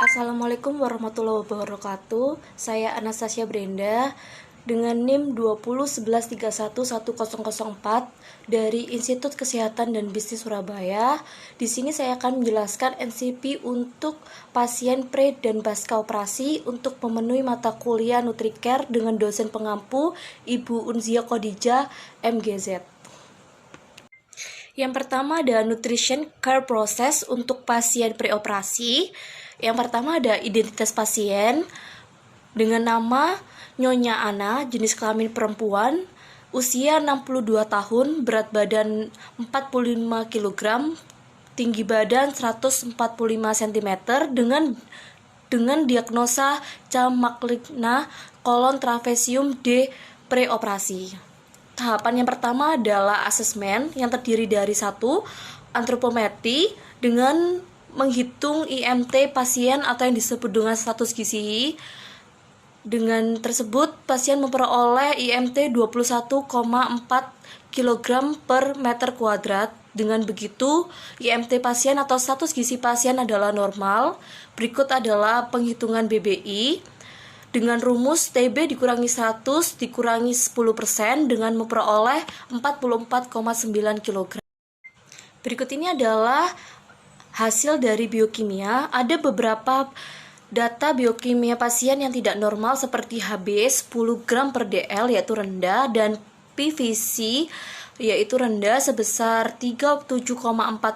Assalamualaikum warahmatullahi wabarakatuh. Saya Anastasia Brenda dengan NIM 2011311104 dari Institut Kesehatan dan Bisnis Surabaya. Di sini saya akan menjelaskan NCP untuk pasien pre dan pasca operasi untuk memenuhi mata kuliah Nutricare dengan dosen pengampu Ibu Unzia Khadijah MGZ. Yang pertama ada Nutrition Care Process untuk pasien preoperasi. Yang pertama ada identitas pasien dengan nama Nyonya Ana, jenis kelamin perempuan, usia 62 tahun, berat badan 45 kg, tinggi badan 145 cm dengan diagnosa Chamalicna kolon trapesium D preoperasi. Tahapan yang pertama adalah asesmen yang terdiri dari 1. Antropometri dengan menghitung IMT pasien atau yang disebut dengan status gizi. Dengan tersebut, pasien memperoleh IMT 21,4 kg per meter kuadrat. Dengan begitu, IMT pasien atau status gizi pasien adalah normal. Berikut adalah penghitungan BBI. Dengan rumus TB dikurangi 100 dikurangi 10% dengan memperoleh 44,9 kg. Berikut ini adalah hasil dari biokimia. Ada beberapa data biokimia pasien yang tidak normal seperti Hb 10 gram per dl yaitu rendah dan PVC yaitu rendah sebesar 37,4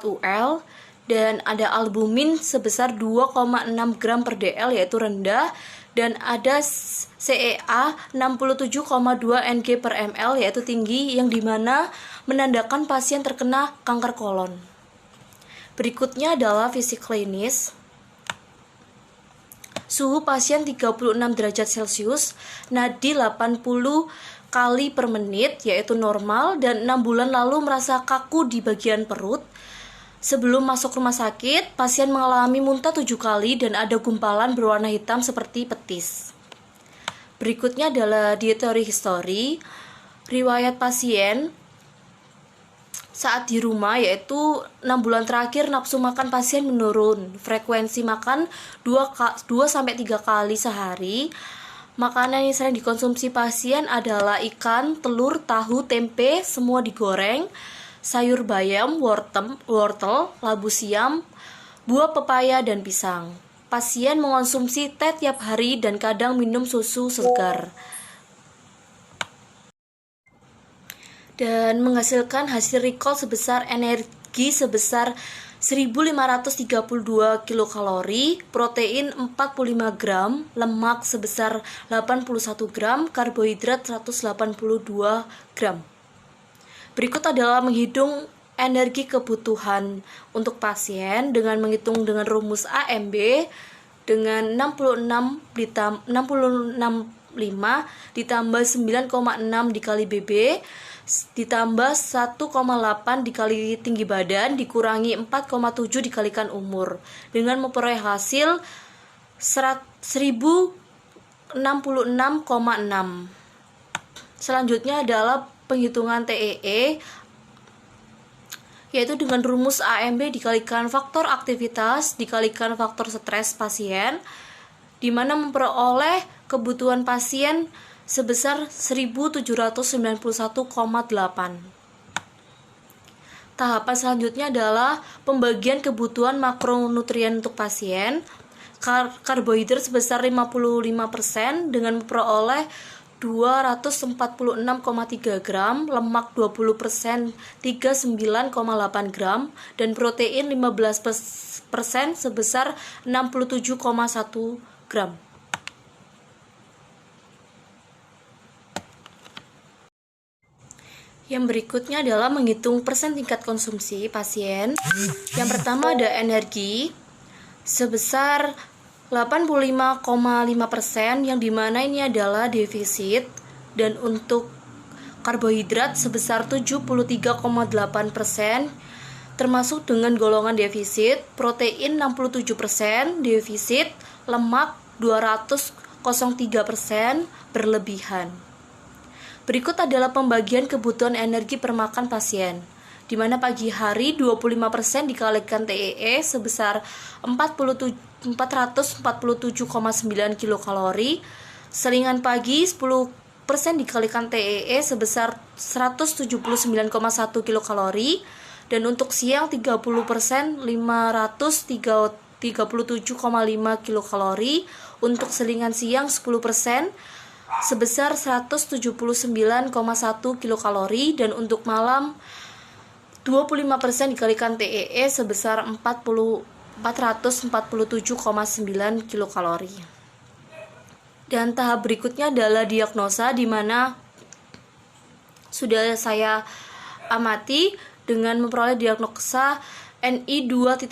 UL dan ada albumin sebesar 2,6 gram per dl yaitu rendah dan ada CEA 67,2 Ng per ml yaitu tinggi yang dimana menandakan pasien terkena kanker kolon. Berikutnya adalah fisik klinis. Suhu pasien 36 derajat Celcius, nadi 80 kali per menit yaitu normal dan 6 bulan lalu merasa kaku di bagian perut. Sebelum masuk rumah sakit, pasien mengalami muntah 7 kali dan ada gumpalan berwarna hitam seperti petis. Berikutnya adalah dietary history. Riwayat pasien saat di rumah yaitu 6 bulan terakhir nafsu makan pasien menurun. Frekuensi makan 2-3 kali sehari. Makanan yang sering dikonsumsi pasien adalah ikan, telur, tahu, tempe, semua digoreng, sayur bayam, wortel, labu siam, buah pepaya, dan pisang. Pasien mengonsumsi teh tiap hari dan kadang minum susu segar. Dan menghasilkan hasil recall sebesar energi sebesar 1532 kilokalori, protein 45 gram, lemak sebesar 81 gram, karbohidrat 182 gram. Berikut adalah menghitung energi kebutuhan untuk pasien dengan menghitung dengan rumus AMB dengan 65 ditambah 9,6 dikali BB ditambah 1,8 dikali tinggi badan dikurangi 4,7 dikalikan umur dengan memperoleh hasil 1066,6. Selanjutnya adalah penghitungan TEE yaitu dengan rumus AMB dikalikan faktor aktivitas dikalikan faktor stres pasien di mana memperoleh kebutuhan pasien sebesar 1791,8. Tahapan selanjutnya adalah pembagian kebutuhan makronutrien untuk pasien. Karbohidrat sebesar 55% dengan memperoleh 246,3 gram, lemak 20% 39,8 gram, dan protein 15% sebesar 67,1 gram. Yang berikutnya adalah menghitung persen tingkat konsumsi pasien. Yang pertama ada energi sebesar 85,5% yang dimana ini adalah defisit dan untuk karbohidrat sebesar 73,8% termasuk dengan golongan defisit, protein 67% defisit, lemak 203% berlebihan. Berikut adalah pembagian kebutuhan energi per makan pasien. di mana pagi hari 25% dikalikan TEE sebesar 447,9 kilokalori. Selingan pagi 10% dikalikan TEE sebesar 179,1 kilokalori. Dan untuk siang 30% 537,5 kilokalori. Untuk selingan siang 10% sebesar 179,1 kilokalori. Dan untuk malam 25% dikalikan TEE sebesar 447,9 kilokalori. Dan tahap berikutnya adalah diagnosa, di mana sudah saya amati dengan memperoleh diagnosa NI 2.1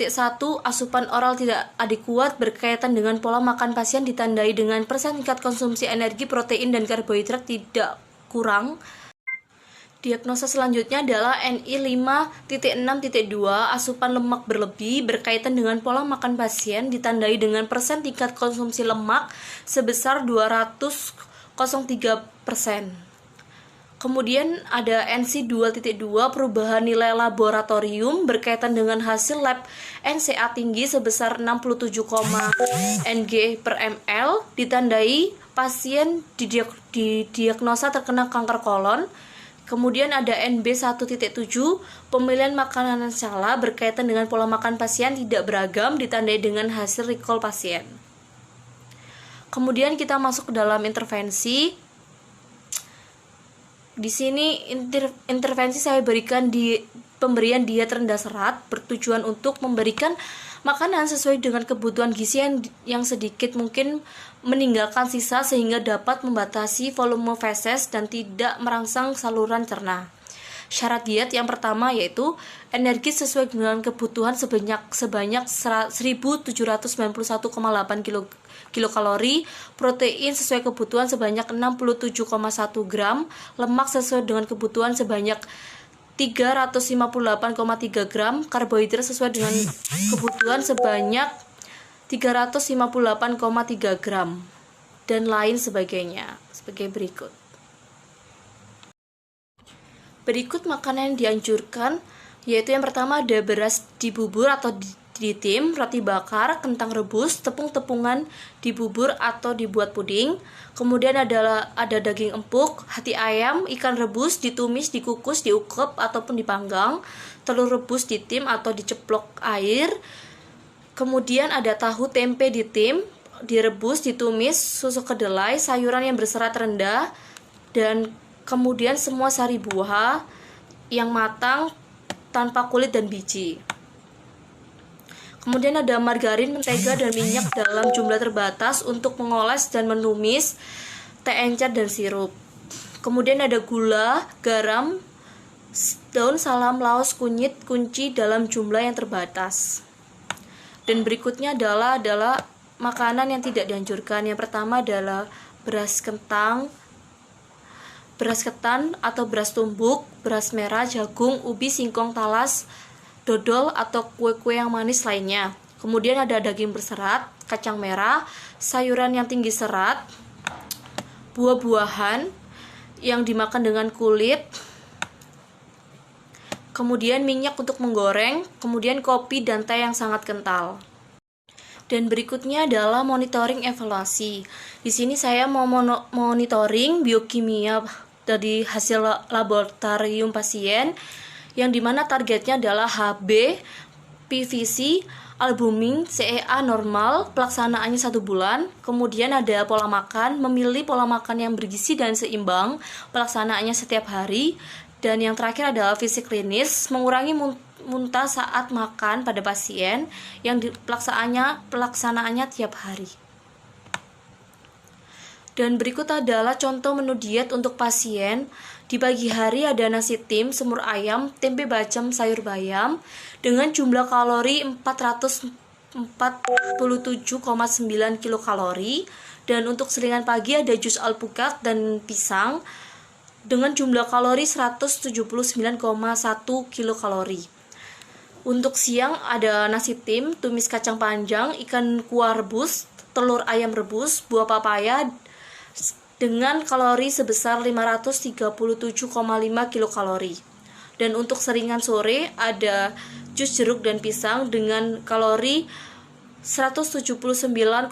asupan oral tidak adekuat berkaitan dengan pola makan pasien ditandai dengan persen tingkat konsumsi energi, protein, dan karbohidrat tidak kurang. Diagnosa selanjutnya adalah NI 5.6.2 asupan lemak berlebih berkaitan dengan pola makan pasien ditandai dengan persen tingkat konsumsi lemak sebesar 203%. Kemudian ada NC 2.2 perubahan nilai laboratorium berkaitan dengan hasil lab NCA tinggi sebesar 67, Ng per ml ditandai pasien didiagnosa terkena kanker kolon. Kemudian ada NB 1.7 pemilihan makanan salah berkaitan dengan pola makan pasien tidak beragam ditandai dengan hasil recall pasien. Kemudian kita masuk ke dalam intervensi. Di sini intervensi saya berikan di pemberian diet rendah serat bertujuan untuk memberikan makanan sesuai dengan kebutuhan gizi yang sedikit mungkin meninggalkan sisa sehingga dapat membatasi volume feses dan tidak merangsang saluran cerna. Syarat diet yang pertama yaitu energi sesuai dengan kebutuhan sebanyak 1791,8 kilokalori, protein sesuai kebutuhan sebanyak 67,1 gram, lemak sesuai dengan kebutuhan sebanyak 358,3 gram, karbohidrat sesuai dengan kebutuhan sebanyak 358,3 gram, dan lain sebagainya sebagai berikut. Berikut makanan yang dianjurkan, yaitu yang pertama ada beras dibubur atau ditim, roti bakar, kentang rebus, tepung-tepungan dibubur atau dibuat puding. Kemudian ada daging empuk, hati ayam, ikan rebus, ditumis, dikukus, diungkep ataupun dipanggang, telur rebus ditim atau diceplok air. Kemudian ada tahu tempe ditim, direbus, ditumis, susu kedelai, sayuran yang berserat rendah, dan kemudian semua sari buah yang matang tanpa kulit dan biji. Kemudian ada margarin, mentega, dan minyak dalam jumlah terbatas untuk mengoles dan menumis teh encer dan sirup. Kemudian ada gula, garam, daun salam, laos, kunyit, kunci dalam jumlah yang terbatas. Dan berikutnya adalah makanan yang tidak dianjurkan. Yang pertama adalah beras ketan atau beras tumbuk, beras merah, jagung, ubi, singkong, talas, dodol atau kue-kue yang manis lainnya. Kemudian ada daging berserat, kacang merah, sayuran yang tinggi serat, buah-buahan yang dimakan dengan kulit, kemudian minyak untuk menggoreng, kemudian kopi dan teh yang sangat kental. Dan berikutnya adalah monitoring evaluasi. Di sini saya mau monitoring biokimia dari hasil laboratorium pasien, yang dimana targetnya adalah HB, PVC, albumin, CEA normal, pelaksanaannya 1 bulan. Kemudian ada pola makan, memilih pola makan yang bergizi dan seimbang, pelaksanaannya setiap hari. Dan yang terakhir adalah fisik klinis, mengurangi muntah saat makan pada pasien yang pelaksanaannya tiap hari. Dan berikut adalah contoh menu diet untuk pasien. Di pagi hari ada nasi tim, semur ayam, tempe bacem, sayur bayam dengan jumlah kalori 447,9 kilokalori. Dan untuk selingan pagi ada jus alpukat dan pisang dengan jumlah kalori 179,1 kilokalori. Untuk siang ada nasi tim, tumis kacang panjang, ikan kuah rebus, telur ayam rebus, buah papaya dengan kalori sebesar 537,5 kilokalori. Dan untuk seringan sore ada jus jeruk dan pisang dengan kalori 179,1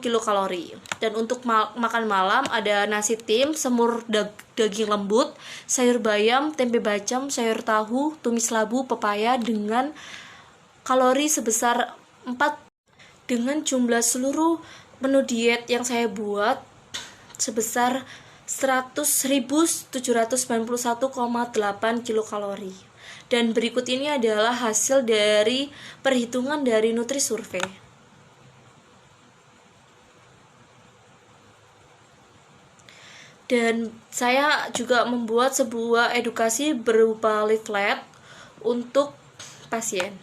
kilokalori. Dan untuk makan malam ada nasi tim, semur daging lembut, sayur bayam, tempe bacem, sayur tahu, tumis labu, pepaya dengan kalori sebesar 4. Dengan jumlah seluruh menu diet yang saya buat sebesar 100.791,8 kilokalori. Dan berikut ini adalah hasil dari perhitungan dari Nutrisurvey. Dan saya juga membuat sebuah edukasi berupa leaflet untuk pasien.